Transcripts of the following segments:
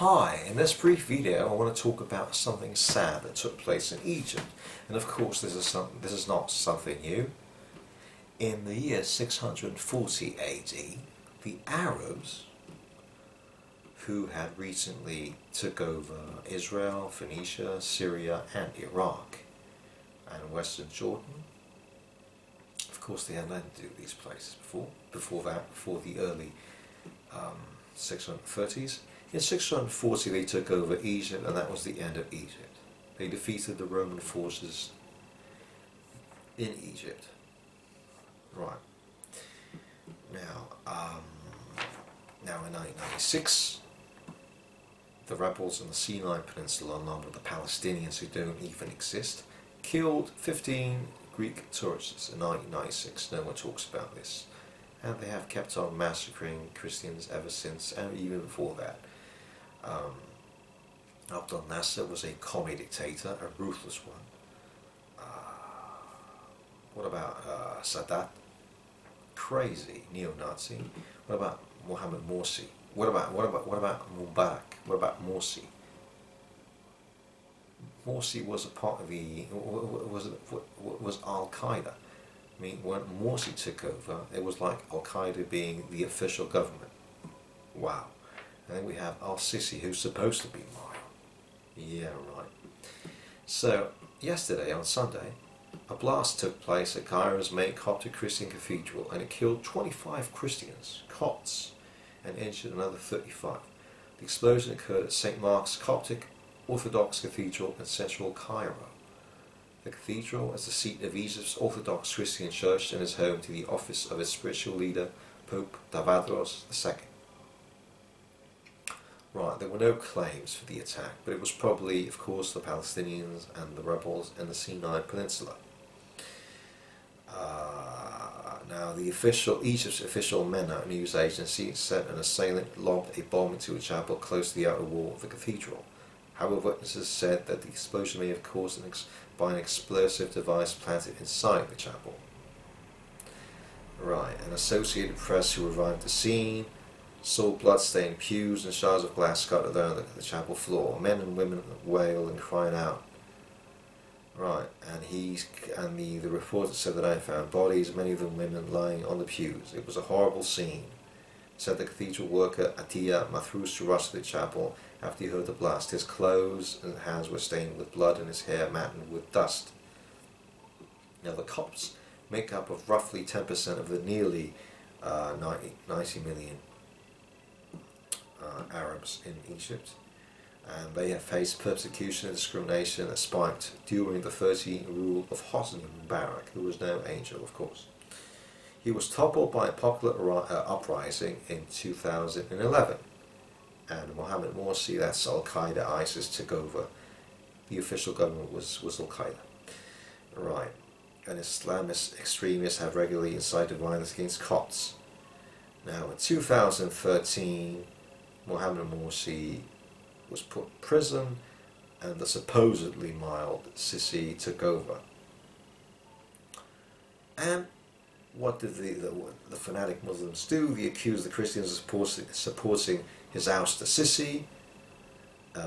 Hi, in this brief video I want to talk about something sad that took place in Egypt, and of course this is not something new. In the year 640 AD, the Arabs, who had recently took over Israel, Phoenicia, Syria and Iraq and Western Jordan. Of course they had nothing to do with these places before the early 630s. In 640 they took over Egypt, and that was the end of Egypt. They defeated the Roman forces in Egypt. Right. Now in 1996, the rebels in the Sinai Peninsula, along with the Palestinians who don't even exist, killed 15 Greek tourists in 1996. No one talks about this. And they have kept on massacring Christians ever since, and even before that. Abdel Nasser was a commie dictator, a ruthless one. What about Sadat? Crazy neo-Nazi. What about Mohammed Morsi? What about Mubarak? What about Morsi? Morsi was a part of the was Al-Qaida. I mean, when Morsi took over, it was like Al-Qaida being the official government. Wow. And then we have Sisi, who's supposed to be mild. Yeah, right. So, yesterday, on Sunday, a blast took place at Cairo's main Coptic Christian cathedral, and it killed 25 Christians, Copts, and injured another 35. The explosion occurred at St. Mark's Coptic Orthodox Cathedral in central Cairo. The cathedral is the seat of Egypt's Orthodox Christian Church and is home to the office of its spiritual leader, Pope Tawadros II. Right, there were no claims for the attack, but it was probably, of course, the Palestinians and the rebels in the Sinai Peninsula. Now, Egypt's official MENA news agency said an assailant lobbed a bomb into a chapel close to the outer wall of the cathedral. However, witnesses said that the explosion may have caused by an explosive device planted inside the chapel. Right, an Associated Press who arrived at the scene saw blood-stained pews and shards of glass scattered down the chapel floor. Men and women wailed and cried out. Right, and the reporter said that I found bodies, many of them women, lying on the pews. It was a horrible scene. Said the cathedral worker Atiyah Mathrous rushed to the chapel after he heard the blast. His clothes and hands were stained with blood and his hair matted with dust. Now the Copts make up of roughly 10% of the nearly 90 million Arabs in Egypt, and they have faced persecution and discrimination that spiked during the 30-year rule of Hosni Mubarak, who was no angel, of course. He was toppled by a popular uprising in 2011, and Mohammed Morsi, that's Al-Qaeda, ISIS, took over. The official government was Al-Qaeda. Right, and Islamist extremists have regularly incited violence against Copts. Now, in 2013, Mohammed Morsi was put in prison, and the supposedly mild Sisi took over. And what did the fanatic Muslims do? They accused the Christians of supporting his ouster Sisi.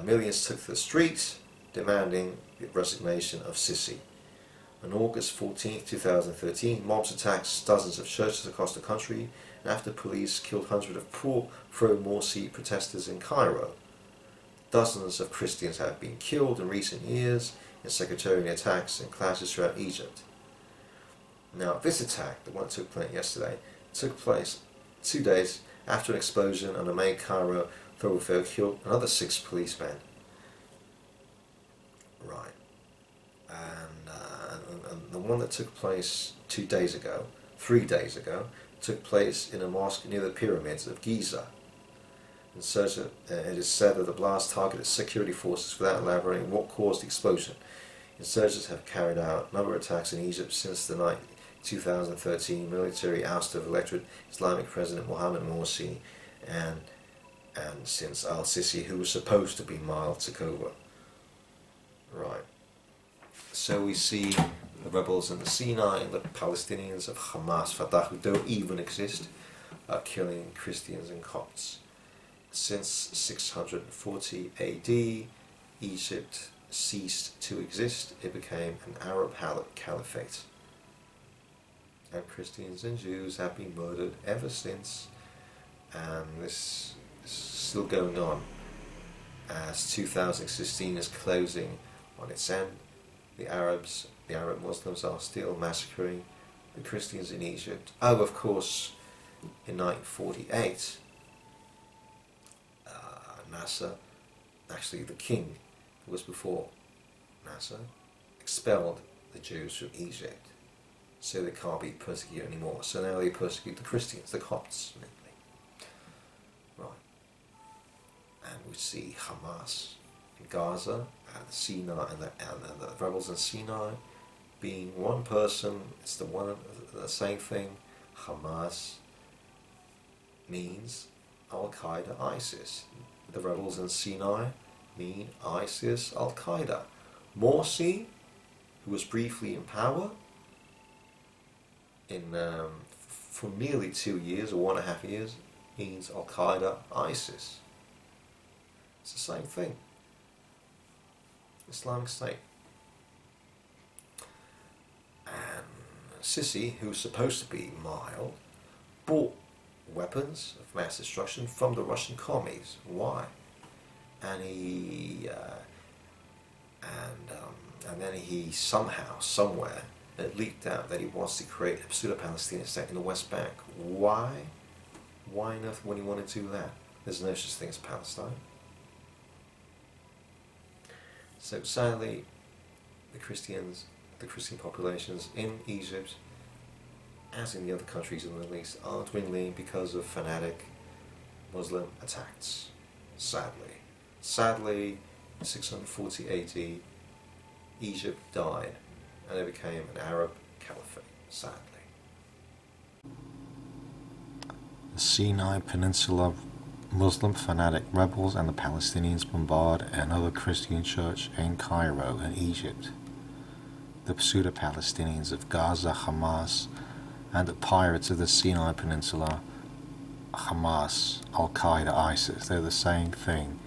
Millions took to the streets, demanding the resignation of Sisi. On August 14, 2013, mobs attacked dozens of churches across the country, and after police killed hundreds of pro-Morsi protesters in Cairo. Dozens of Christians have been killed in recent years in sectarian attacks and clashes throughout Egypt. Now, this attack, the one that took place yesterday, took place 2 days after an explosion on the main Cairo thoroughfare killed another 6 policemen. Right. And the one that took place 3 days ago, took place in a mosque near the pyramids of Giza. It is said that the blast targeted security forces without elaborating what caused the explosion. Insurgents have carried out a number of attacks in Egypt since the 2013 military ouster of elected Islamic President Mohammed Morsi, and since al-Sisi, who was supposed to be mild, took over. Right. So we see the rebels in the Sinai and the Palestinians of Hamas-Fatah, who don't even exist, are killing Christians and Copts. since 640 AD, Egypt ceased to exist. It became an Arab caliphate. And Christians and Jews have been murdered ever since, and this is still going on as 2016 is closing on its end. The Arab Muslims are still massacring the Christians in Egypt. Oh, of course, in 1948, Nasser, actually the king who was before Nasser, expelled the Jews from Egypt, so they can't be persecuted anymore. So now they persecute the Christians, the Copts, mainly. Right. And we see Hamas in Gaza, and Sinai, and the rebels in Sinai being one person. It's the same thing. Hamas means Al-Qaida, ISIS. The rebels in Sinai mean ISIS, Al-Qaida. Morsi, who was briefly in power for nearly 2 years or 1.5 years, means Al-Qaida, ISIS. It's the same thing. Islamic State. And Sisi, who's supposed to be mild, bought weapons of mass destruction from the Russian commies. Why? And then he somehow, somewhere, it leaked out that he wants to create a pseudo-Palestinian state in the West Bank. Why? Why on earth would he want to do that? There's no such thing as Palestine. So sadly, the Christian populations in Egypt, as in the other countries in the Middle East, are dwindling because of fanatic Muslim attacks. Sadly. Sadly, in 640 AD, Egypt died and it became an Arab caliphate. Sadly. The Sinai Peninsula Muslim fanatic rebels and the Palestinians bombard another Christian church in Cairo in Egypt. The pseudo-Palestinians of Gaza, Hamas, and the pirates of the Sinai Peninsula, Hamas, Al-Qaeda, ISIS, they're the same thing.